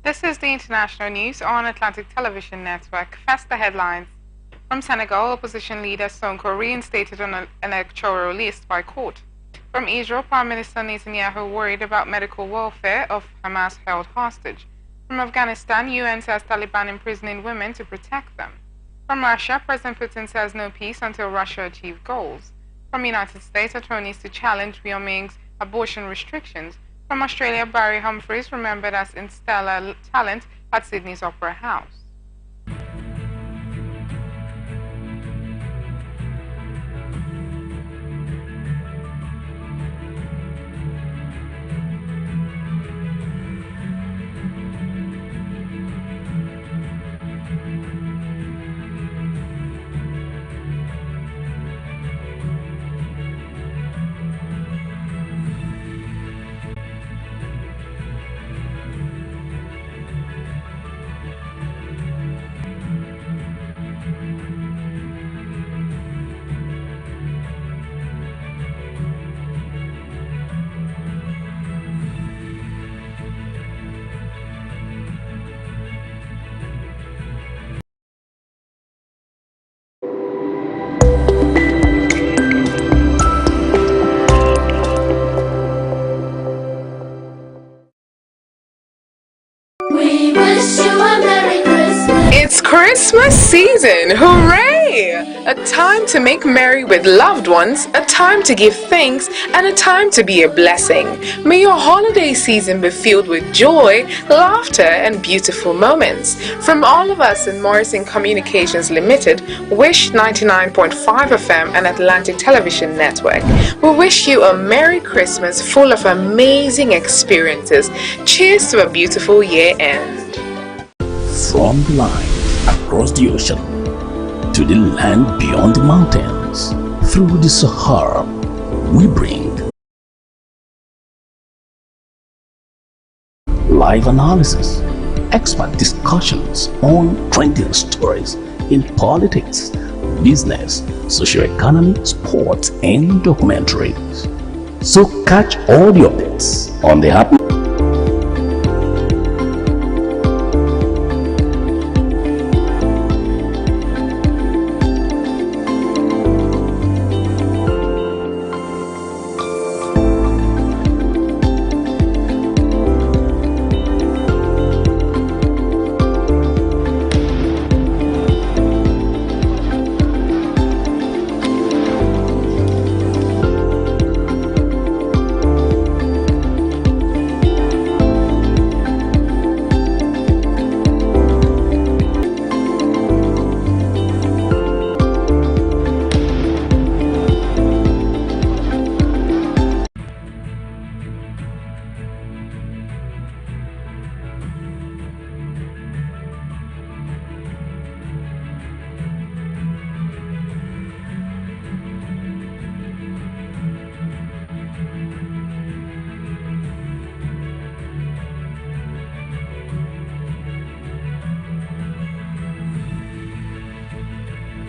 This is the international news on Atlantic Television Network. First, the headlines. From Senegal, opposition leader Sonko reinstated on an electoral list by court. From Israel, Prime Minister Netanyahu worried about medical welfare of Hamas held hostage. From Afghanistan, UN says Taliban imprisoning women to protect them. From Russia, President Putin says no peace until Russia achieves goals. From United States, attorneys to challenge Wyoming's abortion restrictions. From Australia, Barry Humphries remembered as stellar talent at Sydney's Opera House. We wish you a Merry Christmas. It's Christmas season! Hooray! A time to make merry with loved ones, a time to give thanks, and a time to be a blessing. May your holiday season be filled with joy, laughter, and beautiful moments. From all of us in Morrison Communications Limited, Wish 99.5 FM and Atlantic Television Network, we wish you a Merry Christmas full of amazing experiences. Cheers to a beautiful year end. From the line across the ocean to the land beyond the mountains, through the Sahara, we bring live analysis, expert discussions on trending stories in politics, business, socio-economy, sports, and documentaries. So catch all your bits on the app.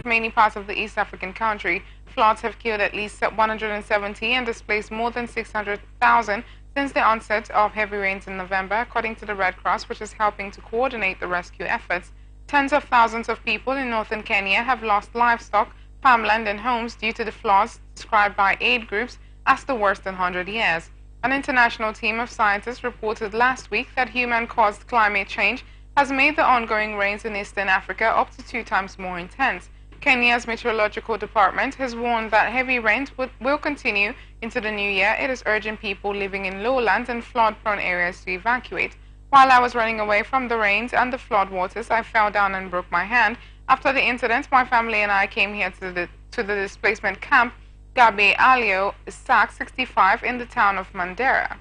Many parts of the East African country, floods have killed at least 170 and displaced more than 600,000 since the onset of heavy rains in November, according to the Red Cross, which is helping to coordinate the rescue efforts. Tens of thousands of people in northern Kenya have lost livestock, farmland, and homes due to the floods described by aid groups as the worst in 100 years. An international team of scientists reported last week that human-caused climate change has made the ongoing rains in eastern Africa up to 2 times more intense. Kenya's meteorological department has warned that heavy rains will continue into the new year. It is urging people living in lowlands and flood-prone areas to evacuate. While I was running away from the rains and the flood waters, I fell down and broke my hand. After the incident, my family and I came here to the displacement camp Gabe Alio Isaac 65 in the town of Mandera.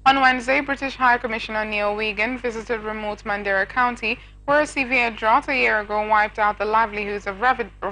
On Wednesday, British High Commissioner Neil Wigan visited remote Mandera County, where a severe drought a year ago wiped out the livelihoods of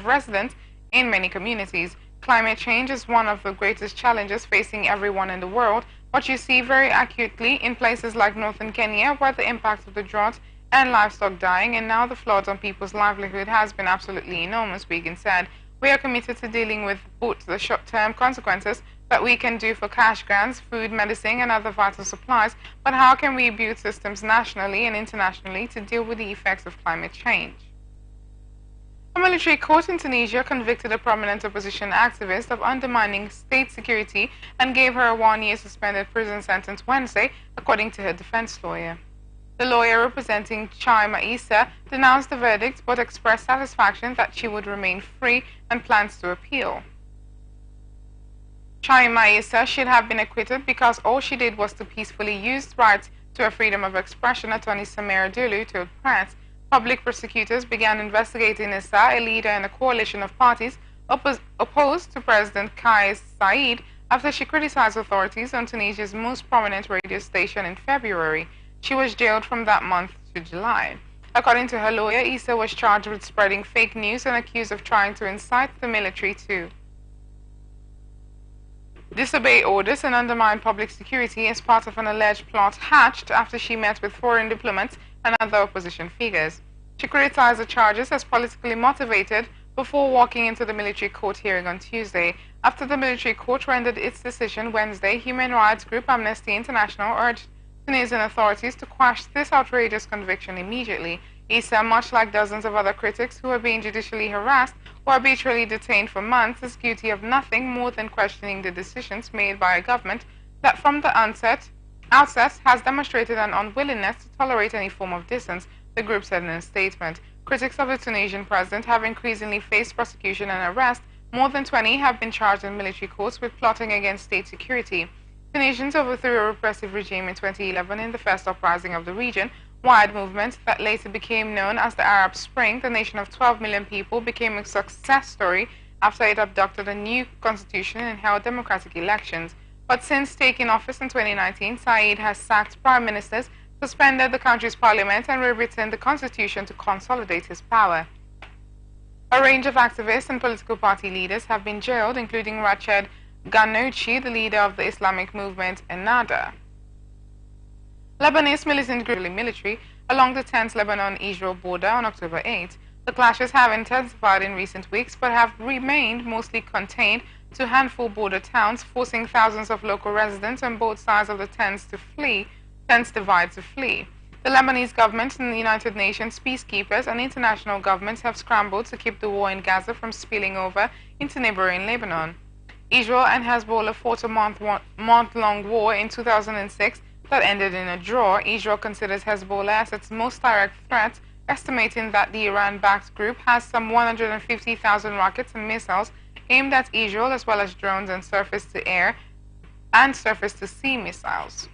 residents in many communities. Climate change is one of the greatest challenges facing everyone in the world, but you see very acutely in places like northern Kenya, where the impact of the drought and livestock dying and now the floods on people's livelihood has been absolutely enormous, Wigan said. We are committed to dealing with both the short-term consequences that we can do for cash grants, food, medicine, and other vital supplies, but how can we build systems nationally and internationally to deal with the effects of climate change? A military court in Tunisia convicted a prominent opposition activist of undermining state security and gave her a 1-year suspended prison sentence Wednesday, according to her defense lawyer. The lawyer representing Chaima Issa denounced the verdict but expressed satisfaction that she would remain free and plans to appeal. Chaima Issa should have been acquitted because all she did was to peacefully use rights to her freedom of expression, Attorney Samira Dulu told press. Public prosecutors began investigating Issa, a leader in a coalition of parties opposed to President Kais Saied, after she criticized authorities on Tunisia's most prominent radio station in February. She was jailed from that month to July. According to her lawyer, Issa was charged with spreading fake news and accused of trying to incite the military to disobey orders and undermine public security as part of an alleged plot hatched after she met with foreign diplomats and other opposition figures. She criticized the charges as politically motivated before walking into the military court hearing on Tuesday. After the military court rendered its decision Wednesday, human rights group Amnesty International urged Tunisian authorities to quash this outrageous conviction immediately. Issa, much like dozens of other critics who are being judicially harassed or arbitrarily detained for months, is guilty of nothing more than questioning the decisions made by a government that from the outset has demonstrated an unwillingness to tolerate any form of dissent, the group said in a statement. Critics of the Tunisian president have increasingly faced prosecution and arrest. More than 20 have been charged in military courts with plotting against state security. Tunisians overthrew a repressive regime in 2011 in the first uprising of the region-wide movement that later became known as the Arab Spring. The nation of 12 million people became a success story after it adopted a new constitution and held democratic elections. But since taking office in 2019, Said has sacked prime ministers, suspended the country's parliament, and rewritten the constitution to consolidate his power. A range of activists and political party leaders have been jailed, including Rached Ghannouchi, the leader of the Islamic movement Ennahda. Lebanese militant group military along the tense Lebanon-Israel border on October 8. The clashes have intensified in recent weeks but have remained mostly contained to a handful border towns, forcing thousands of local residents on both sides of the tense divide to flee. The Lebanese government and the United Nations peacekeepers and international governments have scrambled to keep the war in Gaza from spilling over into neighboring Lebanon. Israel and Hezbollah fought a month-long war in 2006 that ended in a draw. Israel considers Hezbollah as its most direct threat, estimating that the Iran-backed group has some 150,000 rockets and missiles aimed at Israel, as well as drones and surface-to-air and surface-to-sea missiles.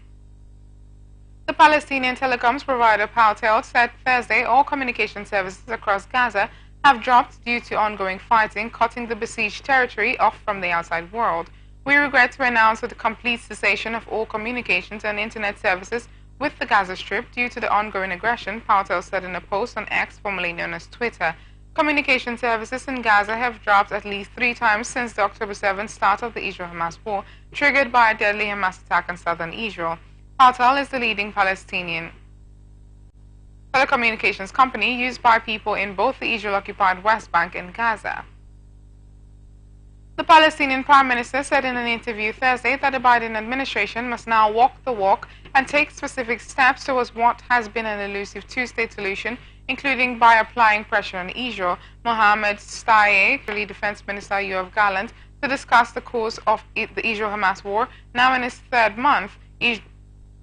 The Palestinian telecoms provider Paltel said Thursday all communication services across Gaza have dropped due to ongoing fighting, cutting the besieged territory off from the outside world. We regret to announce the complete cessation of all communications and internet services with the Gaza Strip due to the ongoing aggression, Paltel said in a post on X, formerly known as Twitter. Communication services in Gaza have dropped at least 3 times since the October 7th start of the Israel-Hamas war, triggered by a deadly Hamas attack on southern Israel. Paltel is the leading Palestinian telecommunications company used by people in both the Israel-occupied West Bank and Gaza. The Palestinian Prime Minister said in an interview Thursday that the Biden administration must now walk the walk and take specific steps towards what has been an elusive two-state solution, including by applying pressure on Israel. Mohammed Shtayyeh, Israeli Defense Minister Yoav Gallant, to discuss the cause of the Israel-Hamas war, now in its 3rd month.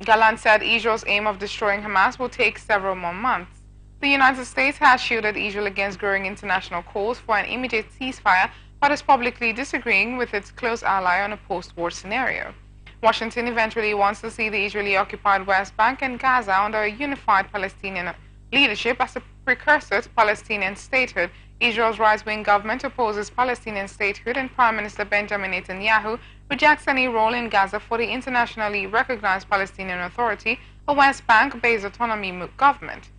Gallant said Israel's aim of destroying Hamas will take several more months. The United States has shielded Israel against growing international calls for an immediate ceasefire, but is publicly disagreeing with its close ally on a post-war scenario. Washington eventually wants to see the Israeli-occupied West Bank and Gaza under a unified Palestinian leadership as a precursor to Palestinian statehood. Israel's right-wing government opposes Palestinian statehood, and Prime Minister Benjamin Netanyahu rejects any role in Gaza for the internationally recognized Palestinian Authority, a West Bank-based autonomy government.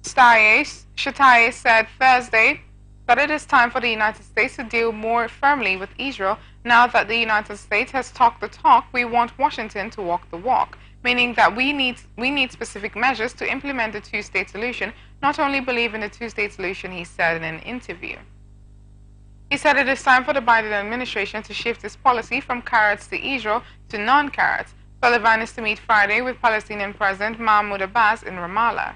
Shtayyeh said Thursday that it is time for the United States to deal more firmly with Israel. Now that the United States has talked the talk, we want Washington to walk the walk, meaning that we need specific measures to implement the two-state solution, not only believe in the two-state solution, he said in an interview. He said it is time for the Biden administration to shift its policy from carrots to Israel to non-carrots. Sullivan is to meet Friday with Palestinian President Mahmoud Abbas in Ramallah.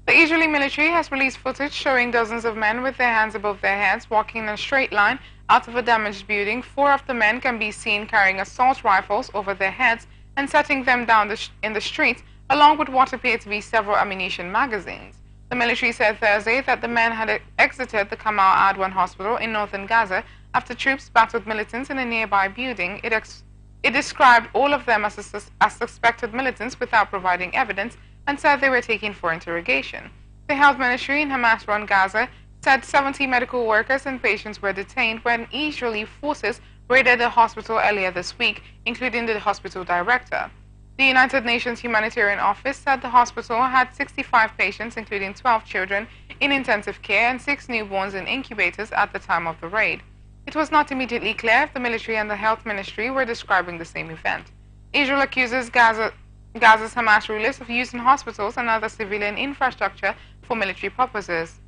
The Israeli military has released footage showing dozens of men with their hands above their heads walking in a straight line out of a damaged building. 4 of the men can be seen carrying assault rifles over their heads and setting them down in the streets, along with what appeared to be several ammunition magazines. The military said Thursday that the men had exited the Kamal Adwan hospital in northern Gaza after troops battled militants in a nearby building. It described all of them as suspected militants without providing evidence and said they were taken for interrogation. The health ministry in Hamas-run Gaza said 70 medical workers and patients were detained when Israeli forces raided the hospital earlier this week, including the hospital director. The United Nations Humanitarian Office said the hospital had 65 patients, including 12 children, in intensive care and 6 newborns in incubators at the time of the raid. It was not immediately clear if the military and the health ministry were describing the same event. Israel accuses Gaza's Hamas rulers of using hospitals and other civilian infrastructure for military purposes.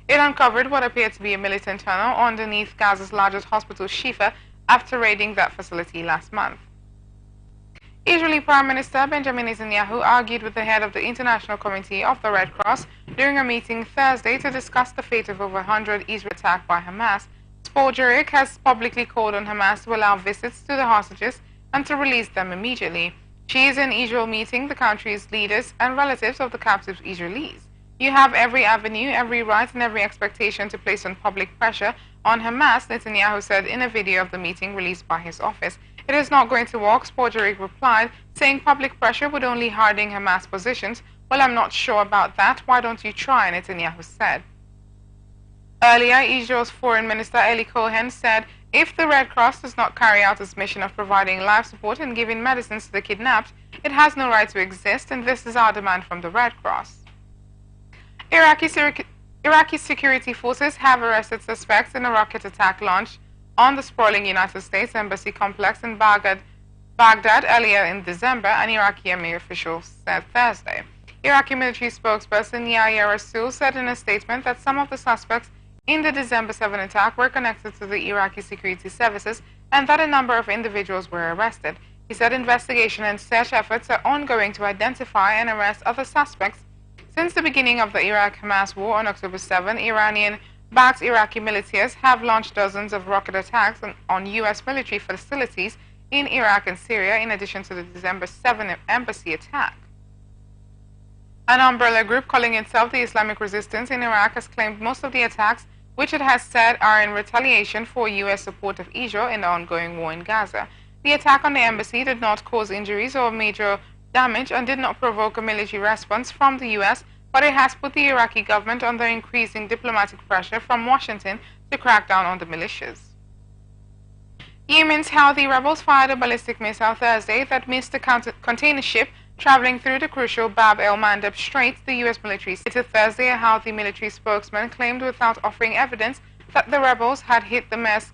It uncovered what appeared to be a militant tunnel underneath Gaza's largest hospital, Shifa, after raiding that facility last month. Israeli Prime Minister Benjamin Netanyahu argued with the head of the International Committee of the Red Cross during a meeting Thursday to discuss the fate of over 100 Israeli attacked by Hamas. Spoljarik has publicly called on Hamas to allow visits to the hostages and to release them immediately. She is in Israel meeting the country's leaders and relatives of the captive Israelis. You have every avenue, every right, and every expectation to place on public pressure on Hamas, Netanyahu said in a video of the meeting released by his office. It is not going to work, Spoljarik replied, saying public pressure would only harden Hamas positions. Well, I'm not sure about that. Why don't you try, Netanyahu said. Earlier, Israel's Foreign Minister Eli Cohen said if the Red Cross does not carry out its mission of providing life support and giving medicines to the kidnapped, it has no right to exist, and this is our demand from the Red Cross. Iraqi security forces have arrested suspects in a rocket attack launched on the sprawling United States Embassy complex in Baghdad earlier in December, an Iraqi Emir official said Thursday. Iraqi military spokesperson Yahya Rasool said in a statement that some of the suspects in the December 7 attack were connected to the Iraqi security services and that a number of individuals were arrested. He said investigation and search efforts are ongoing to identify and arrest other suspects. Since the beginning of the Iraq-Hamas war on October 7, Iranian-backed Iraqi militias have launched dozens of rocket attacks on U.S. military facilities in Iraq and Syria, in addition to the December 7 embassy attack. An umbrella group calling itself the Islamic Resistance in Iraq has claimed most of the attacks, which it has said are in retaliation for U.S. support of Israel in the ongoing war in Gaza. The attack on the embassy did not cause injuries or major damage and did not provoke a military response from the U.S., but it has put the Iraqi government under increasing diplomatic pressure from Washington to crack down on the militias. Yemen's Houthi rebels fired a ballistic missile Thursday that missed a container ship traveling through the crucial Bab el-Mandeb Strait, the U.S. military said Thursday. A Houthi military spokesman claimed without offering evidence that the rebels had hit the Maersk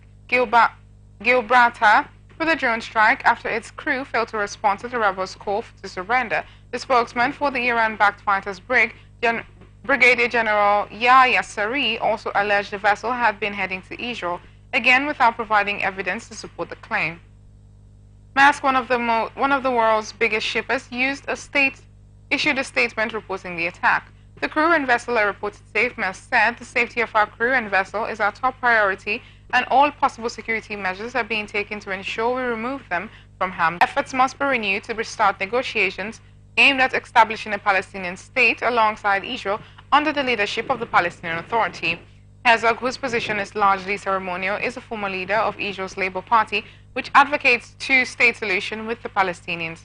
Gibraltar with a drone strike after its crew failed to respond to the rebels' call to surrender. The spokesman for the Iran-backed fighters Brigadier General Yahya Sari also alleged the vessel had been heading to Israel, again without providing evidence to support the claim. Maersk, one of the world's biggest shippers, issued a statement reporting the attack. The crew and vessel are reported safe. Maersk said, "The safety of our crew and vessel is our top priority, and all possible security measures are being taken to ensure we remove them from Ham. Efforts must be renewed to restart negotiations aimed at establishing a Palestinian state alongside Israel under the leadership of the Palestinian Authority." Herzog, whose position is largely ceremonial, is a former leader of Israel's Labour Party, which advocates two-state solution with the Palestinians.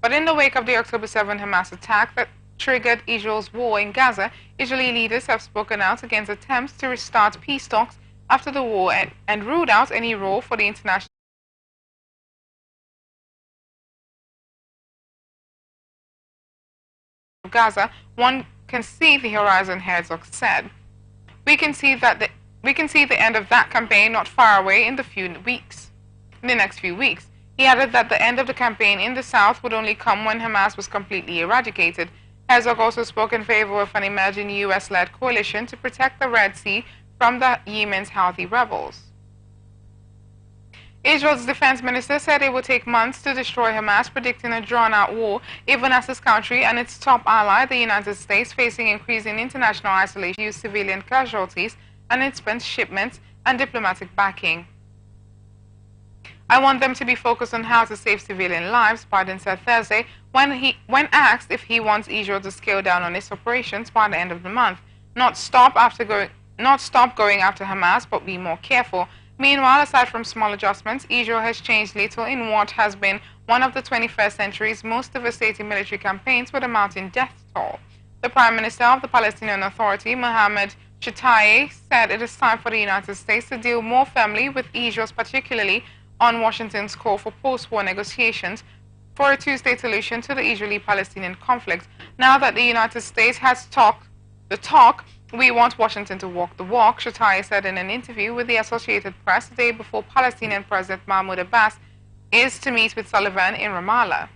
But in the wake of the October 7 Hamas attack that triggered Israel's war in Gaza, Israeli leaders have spoken out against attempts to restart peace talks after the war and ruled out any role for the international Gaza. One can see the horizon, Herzog said. We can see the end of that campaign not far away in the next few weeks. He added that the end of the campaign in the south would only come when Hamas was completely eradicated. Herzog also spoke in favor of an emerging U.S.-led coalition to protect the Red Sea from the Yemen's Houthi rebels. Israel's defense minister said it would take months to destroy Hamas, predicting a drawn-out war, even as his country and its top ally, the United States, facing increasing international isolation, use civilian casualties, and it spent shipments and diplomatic backing. I want them to be focused on how to save civilian lives, Biden said Thursday when asked if he wants Israel to scale down on its operations by the end of the month, not stop going after Hamas, but be more careful. Meanwhile, aside from small adjustments, Israel has changed little in what has been one of the 21st century's most devastating military campaigns with a mounting death toll. The Prime Minister of the Palestinian Authority, Mohammed Shtayyeh, said it is time for the United States to deal more firmly with Israel, particularly on Washington's call for post-war negotiations for a two-state solution to the Israeli-Palestinian conflict. Now that the United States has talked the talk, we want Washington to walk the walk, Shtayyeh said in an interview with the Associated Press the day before Palestinian President Mahmoud Abbas is to meet with Sullivan in Ramallah.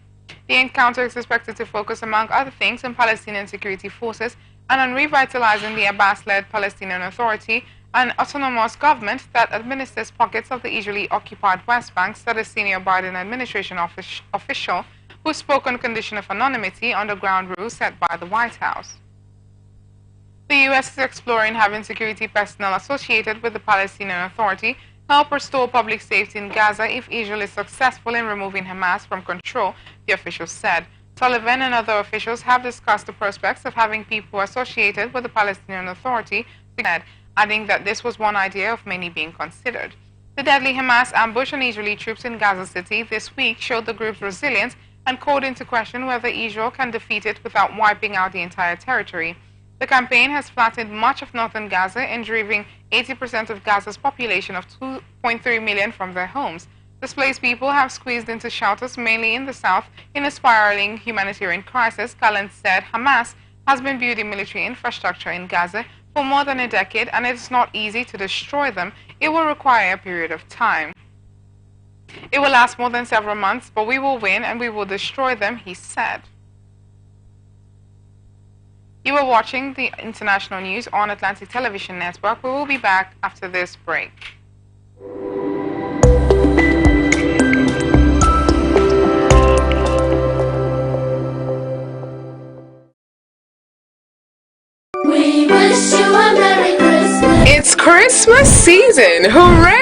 The encounter is expected to focus, among other things, on Palestinian security forces and on revitalizing the Abbas-led Palestinian Authority, an autonomous government that administers pockets of the Israeli-occupied West Bank, said a senior Biden administration official who spoke on condition of anonymity on the ground rules set by the White House. The U.S. is exploring having security personnel associated with the Palestinian Authority help restore public safety in Gaza if Israel is successful in removing Hamas from control, the officials said. Sullivan and other officials have discussed the prospects of having people associated with the Palestinian Authority, adding that this was one idea of many being considered. The deadly Hamas ambush on Israeli troops in Gaza City this week showed the group's resilience and called into question whether Israel can defeat it without wiping out the entire territory. The campaign has flattened much of northern Gaza and driven 80% of Gaza's population of 2.3 million from their homes. Displaced people have squeezed into shelters mainly in the south in a spiraling humanitarian crisis. Gallant said Hamas has been building military infrastructure in Gaza for more than a decade, and it is not easy to destroy them. It will require a period of time. It will last more than several months, but we will win and we will destroy them, he said. You are watching the international news on Atlantic Television Network. We will be back after this break. We wish you a Merry Christmas. It's Christmas season! Hooray!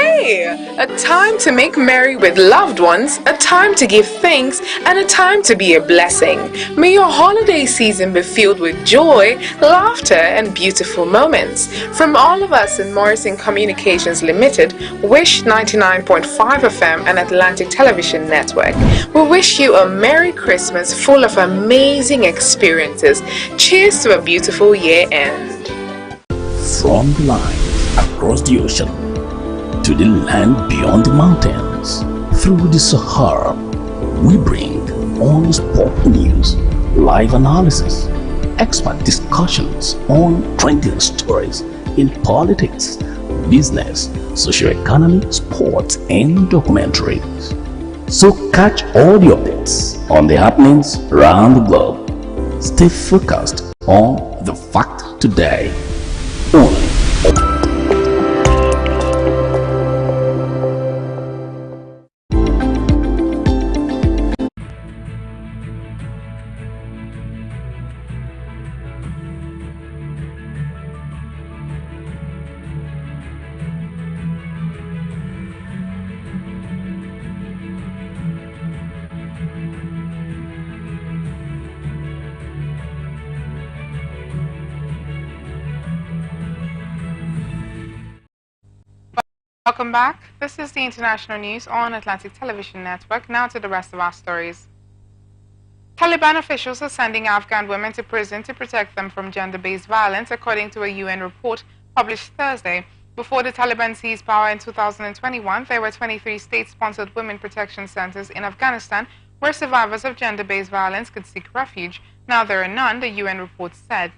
A time to make merry with loved ones, a time to give thanks, and a time to be a blessing. May your holiday season be filled with joy, laughter, and beautiful moments. From all of us in Morrison Communications Limited, Wish 99.5 FM and Atlantic Television Network, we wish you a Merry Christmas full of amazing experiences. Cheers to a beautiful year end. From the line across the ocean to the land beyond the mountains, through the Sahara, we bring honest pop news, live analysis, expert discussions on trending stories in politics, business, socio-economy, sports, and documentaries. So catch all the updates on the happenings around the globe. Stay focused on the fact today only. Welcome back. This is the international news on Atlantic Television Network. Now to the rest of our stories. Taliban officials are sending Afghan women to prison to protect them from gender-based violence, according to a UN report published Thursday. Before the Taliban seized power in 2021, there were 23 state-sponsored women protection centers in Afghanistan where survivors of gender-based violence could seek refuge. Now there are none, the UN report said.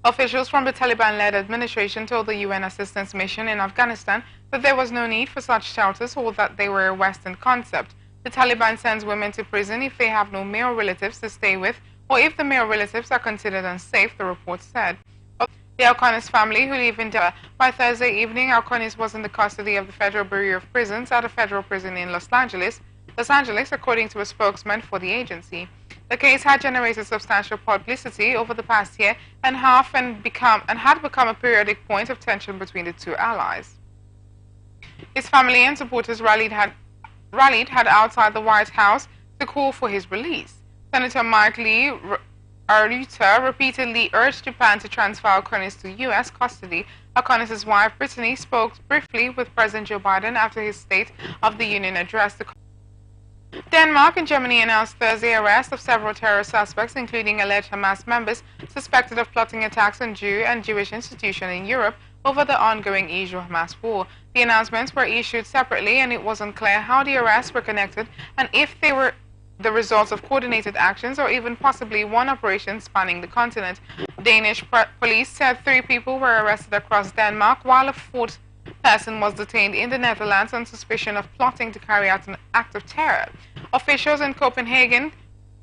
Officials from the Taliban-led administration told the UN assistance mission in Afghanistan that there was no need for such shelters or that they were a Western concept. The Taliban sends women to prison if they have no male relatives to stay with or if the male relatives are considered unsafe, the report said. The Alconis family, who live in Delaware. By Thursday evening, Alconis was in the custody of the Federal Bureau of Prisons at a federal prison in Los Angeles, according to a spokesman for the agency. The case had generated substantial publicity over the past year and half and had become a periodic point of tension between the two allies. His family and supporters rallied outside the White House to call for his release. Senator Mike Lee Arruta repeatedly urged Japan to transfer Alconis to U.S. custody. Alconis' wife, Brittany, spoke briefly with President Joe Biden after his State of the Union address. Denmark and Germany announced Thursday arrest of several terror suspects, including alleged Hamas members suspected of plotting attacks on Jew and Jewish institutions in Europe over the ongoing Israel-Hamas war. The announcements were issued separately, and it wasn't clear how the arrests were connected and if they were the results of coordinated actions or even possibly one operation spanning the continent. Danish police said 3 people were arrested across Denmark, while a 4th person was detained in the Netherlands on suspicion of plotting to carry out an act of terror. Officials in Copenhagen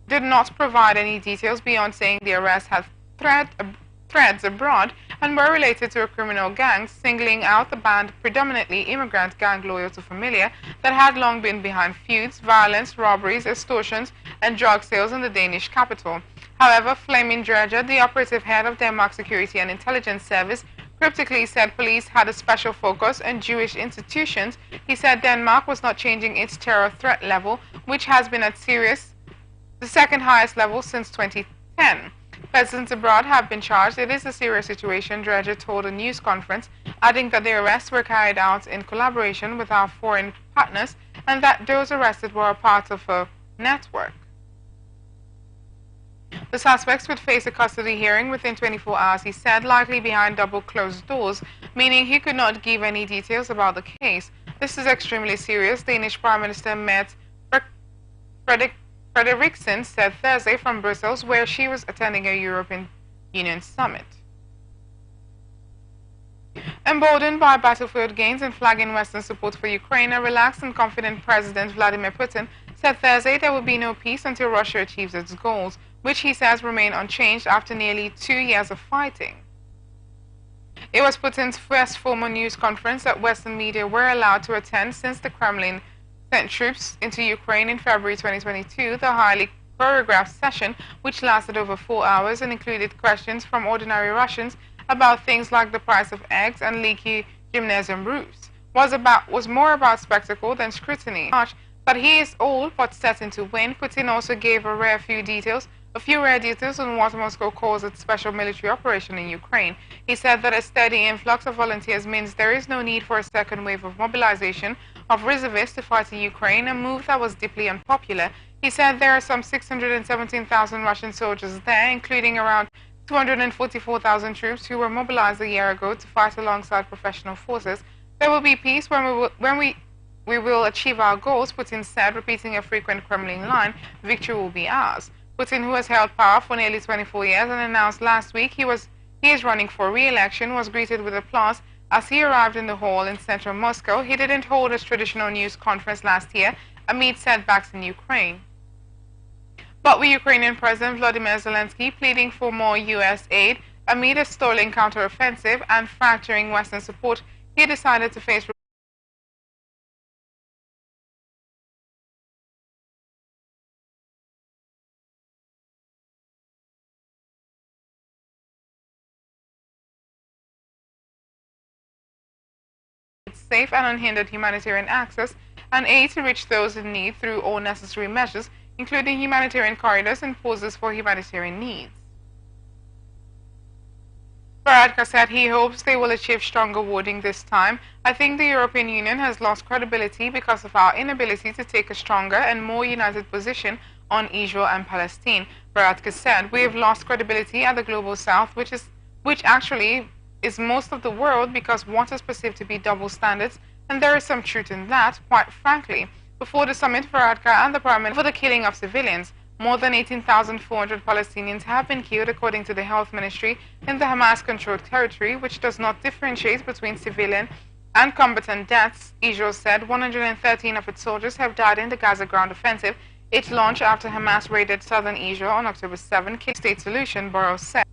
did not provide any details beyond saying the arrests had threads abroad and were related to a criminal gang, singling out the band, predominantly immigrant gang loyal to Familia, that had long been behind feuds, violence, robberies, extortions, and drug sales in the Danish capital. However, Flemming Dredger, the operative head of Denmark's Security and Intelligence Service, cryptically said police had a special focus on Jewish institutions. He said Denmark was not changing its terror threat level, which has been at the second highest level since 2010. Persons abroad have been charged. It is a serious situation, Dredger told a news conference, adding that the arrests were carried out in collaboration with our foreign partners and that those arrested were a part of a network. The suspects would face a custody hearing within 24 hours, he said, likely behind double closed doors, meaning he could not give any details about the case. This is extremely serious, Danish Prime Minister Mette Frederiksen said Thursday from Brussels, where she was attending a European Union summit. Emboldened by battlefield gains and flagging Western support for Ukraine, a relaxed and confident President Vladimir Putin said Thursday there will be no peace until Russia achieves its goals, which he says remain unchanged after nearly 2 years of fighting. It was Putin's first formal news conference that Western media were allowed to attend since the Kremlin sent troops into Ukraine in February 2022, the highly choreographed session, which lasted over 4 hours and included questions from ordinary Russians about things like the price of eggs and leaky gymnasium roofs, was more about spectacle than scrutiny. But he is all but certain to win. Putin also gave a few rare details on what Moscow calls its special military operation in Ukraine. He said that a steady influx of volunteers means there is no need for a second wave of mobilization of reservists to fight in Ukraine, a move that was deeply unpopular. He said there are some 617,000 Russian soldiers there, including around 244,000 troops who were mobilized a year ago to fight alongside professional forces. There will be peace when we will achieve our goals, Putin said, repeating a frequent Kremlin line, victory will be ours. Putin, who has held power for nearly 24 years and announced last week he is running for re-election, was greeted with applause as he arrived in the hall in central Moscow. He didn't hold his traditional news conference last year amid setbacks in Ukraine. But with Ukrainian President Volodymyr Zelensky pleading for more U.S. aid amid a stalling counteroffensive and fracturing Western support, he decided to face safe and unhindered humanitarian access and aid to reach those in need through all necessary measures, including humanitarian corridors and pauses for humanitarian needs. Varadkar said he hopes they will achieve stronger wording this time. I think the European Union has lost credibility because of our inability to take a stronger and more united position on Israel and Palestine. Varadkar said, we have lost credibility at the global south, which actually is most of the world, because what is perceived to be double standards, and there is some truth in that, quite frankly. Before the summit, Varadkar and the Prime Minister for the killing of civilians. More than 18,400 Palestinians have been killed, according to the Health Ministry, in the Hamas-controlled territory, which does not differentiate between civilian and combatant deaths. Israel said 113 of its soldiers have died in the Gaza ground offensive it launched after Hamas raided southern Israel on October 7, State Solution, Burrow said.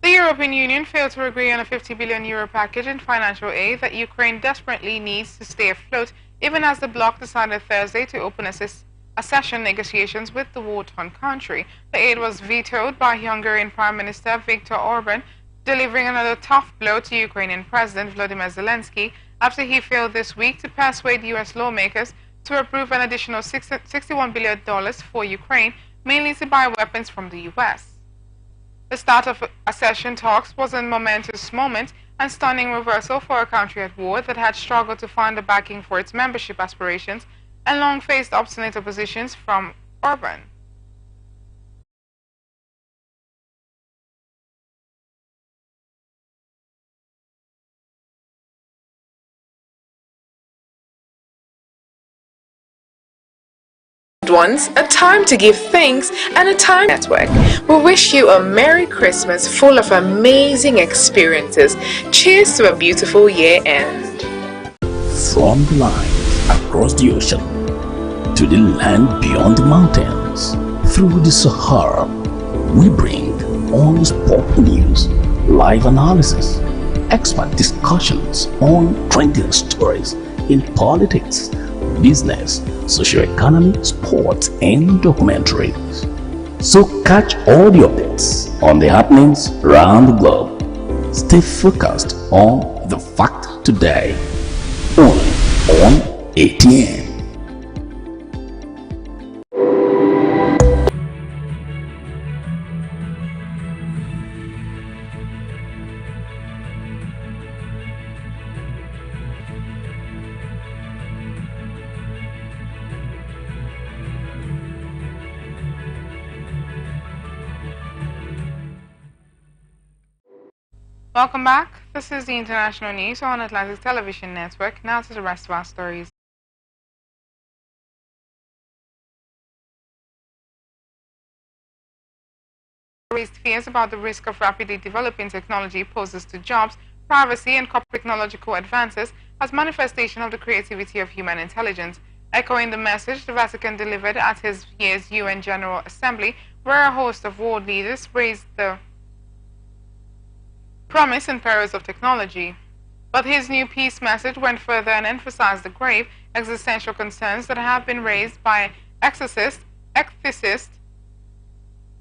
The European Union failed to agree on a €50 billion package in financial aid that Ukraine desperately needs to stay afloat, even as the bloc decided Thursday to open accession negotiations with the war-torn country. The aid was vetoed by Hungarian Prime Minister Viktor Orban, delivering another tough blow to Ukrainian President Volodymyr Zelensky after he failed this week to persuade U.S. lawmakers to approve an additional $61 billion for Ukraine, mainly to buy weapons from the U.S. The start of accession talks was a momentous moment and stunning reversal for a country at war that had struggled to find the backing for its membership aspirations and long faced obstinate oppositions from Orban. Ones, a time to give thanks and a time network. We wish you a Merry Christmas full of amazing experiences. Cheers to a beautiful year end. From the line across the ocean to the land beyond the mountains, through the Sahara, we bring honest pop news, live analysis, expert discussions on trending stories in politics, business, socio-economy, sports, and documentaries. So catch all the updates on the happenings around the globe. Stay focused on the fact today, only on ATN. Welcome back. This is the International News on Atlantic Television Network. Now to the rest of our stories. Raised fears about the risk of rapidly developing technology poses to jobs, privacy, and corporate technological advances as manifestation of the creativity of human intelligence. Echoing the message the Vatican delivered at his year's UN General Assembly, where a host of world leaders raised the promise and perils of technology. But his new peace message went further and emphasized the grave existential concerns that have been raised by ethicists,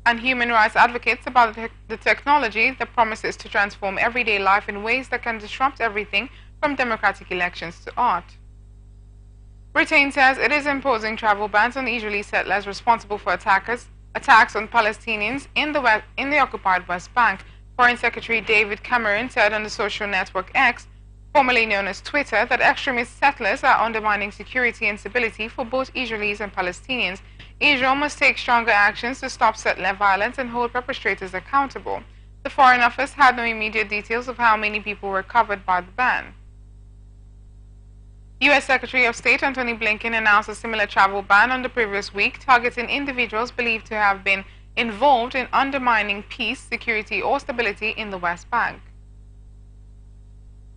and human rights advocates about the technology that promises to transform everyday life in ways that can disrupt everything from democratic elections to art. Britain says it is imposing travel bans on Israeli settlers responsible for attacks on Palestinians in the occupied West Bank. Foreign Secretary David Cameron said on the social network X, formerly known as Twitter, that extremist settlers are undermining security and stability for both Israelis and Palestinians. Israel must take stronger actions to stop settler violence and hold perpetrators accountable. The Foreign Office had no immediate details of how many people were covered by the ban. U.S. Secretary of State Antony Blinken announced a similar travel ban on the previous week, targeting individuals believed to have been involved in undermining peace, security, or stability in the West Bank.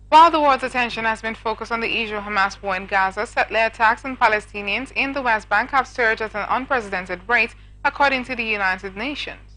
While the world's attention has been focused on the Israel-Hamas war in Gaza, settler attacks on Palestinians in the West Bank have surged at an unprecedented rate, according to the United Nations.